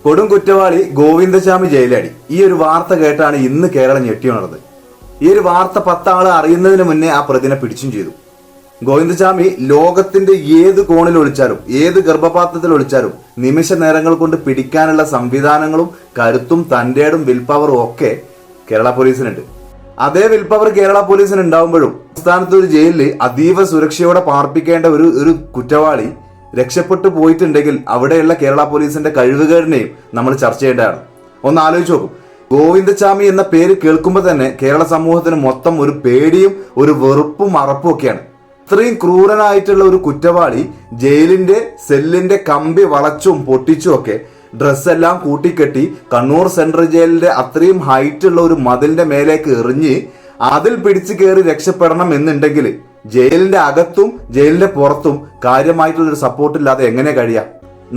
കൊടും കുറ്റവാളി ഗോവിന്ദചാമി ജയിലടി. ഈ ഒരു വാർത്ത കേട്ടാണ് ഇന്ന് കേരളം ഞെട്ടിയുണർന്നത്. ഈ ഒരു വാർത്ത 10 ആള് അറിയുന്നതിന് മുന്നേ ആ പ്രതിനെ പിടിച്ചും ചെയ്തു. ഗോവിന്ദചാമി ലോകത്തിന്റെ ഏത് കോണിൽ ഒളിച്ചാലും ഏത് ഗർഭപാത്രത്തിൽ ഒളിച്ചാലും നിമിഷ നേരങ്ങൾ കൊണ്ട് പിടിക്കാനുള്ള സംവിധാനങ്ങളും കരുത്തും തന്റേടും വിൽ പവറും ഒക്കെ കേരള പോലീസിനുണ്ട്. അതേ വിൽ പവർ കേരള പോലീസിന് ഉണ്ടാവുമ്പോഴും സംസ്ഥാനത്ത് ഒരു ജയിലിൽ അതീവ സുരക്ഷയോടെ പാർപ്പിക്കേണ്ട ഒരു കുറ്റവാളി രക്ഷപ്പെട്ടു പോയിട്ടുണ്ടെങ്കിൽ അവിടെയുള്ള കേരള പോലീസിന്റെ കഴിവുകേടിനെയും നമ്മൾ ചർച്ച ചെയ്യേണ്ടതാണ്. ഒന്ന് ആലോചിച്ച് നോക്കും. ഗോവിന്ദചാമി എന്ന പേര് കേൾക്കുമ്പോൾ തന്നെ കേരള സമൂഹത്തിന് മൊത്തം ഒരു പേടിയും ഒരു വെറുപ്പും അറപ്പും ഒക്കെയാണ്. ഇത്രയും ക്രൂരനായിട്ടുള്ള ഒരു കുറ്റവാളി ജയിലിന്റെ സെല്ലിന്റെ കമ്പി വളച്ചും പൊട്ടിച്ചും ഒക്കെ ഡ്രസ്സെല്ലാം കൂട്ടിക്കെട്ടി കണ്ണൂർ സെൻട്രൽ ജയിലിന്റെ അത്രയും ഹൈറ്റ് ഉള്ള ഒരു മതിലിന്റെ മേലേക്ക് എറിഞ്ഞ് അതിൽ പിടിച്ചു കയറി രക്ഷപ്പെടണം എന്നുണ്ടെങ്കിൽ ജയിലിന്റെ അകത്തും ജയിലിന്റെ പുറത്തും കാര്യമായിട്ടുള്ളൊരു സപ്പോർട്ട് ഇല്ലാതെ എങ്ങനെ കഴിയാം?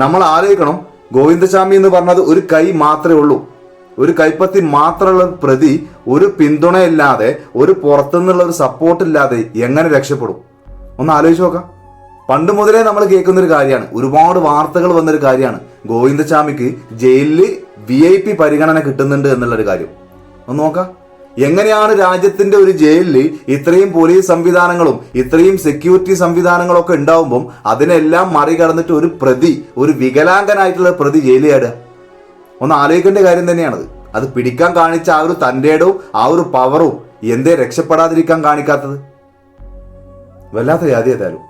നമ്മൾ ആലോചിക്കണം. ഗോവിന്ദചാമി എന്ന് പറഞ്ഞത് ഒരു കൈ മാത്രമേ ഉള്ളൂ, ഒരു കൈപ്പത്തി മാത്രമുള്ള പ്രതി ഒരു പിന്തുണയില്ലാതെ ഒരു പുറത്തുനിന്നുള്ള ഒരു സപ്പോർട്ട് ഇല്ലാതെ എങ്ങനെ രക്ഷപ്പെടും? ഒന്ന് ആലോചിച്ച് നോക്കാം. പണ്ട് മുതലേ നമ്മൾ കേൾക്കുന്ന ഒരു കാര്യമാണ്, ഒരുപാട് വാർത്തകൾ വന്നൊരു കാര്യമാണ്, ഗോവിന്ദചാമിക്ക് ജയിലിൽ VIP പരിഗണന കിട്ടുന്നുണ്ട് എന്നുള്ളൊരു കാര്യം. ഒന്ന് നോക്കാം. എങ്ങനെയാണ് രാജ്യത്തിന്റെ ഒരു ജയിലിൽ ഇത്രയും പോലീസ് സംവിധാനങ്ങളും ഇത്രയും സെക്യൂരിറ്റി സംവിധാനങ്ങളും ഒക്കെ ഉണ്ടാവുമ്പോൾ അതിനെല്ലാം മറികടന്നിട്ട് ഒരു പ്രതി, ഒരു വികലാംഗനായിട്ടുള്ള പ്രതി ജയിലിൽ ആടുക? ഒന്ന് ആലോചിക്കേണ്ട കാര്യം തന്നെയാണത്. അത് പിടിക്കാൻ കാണിച്ച ആ ഒരു തന്റേടവും ആ ഒരു പവറും എന്തേ രക്ഷപ്പെടാതിരിക്കാൻ കാണിക്കാത്തത്? വല്ലാത്ത ജാതി ഏതായാലും.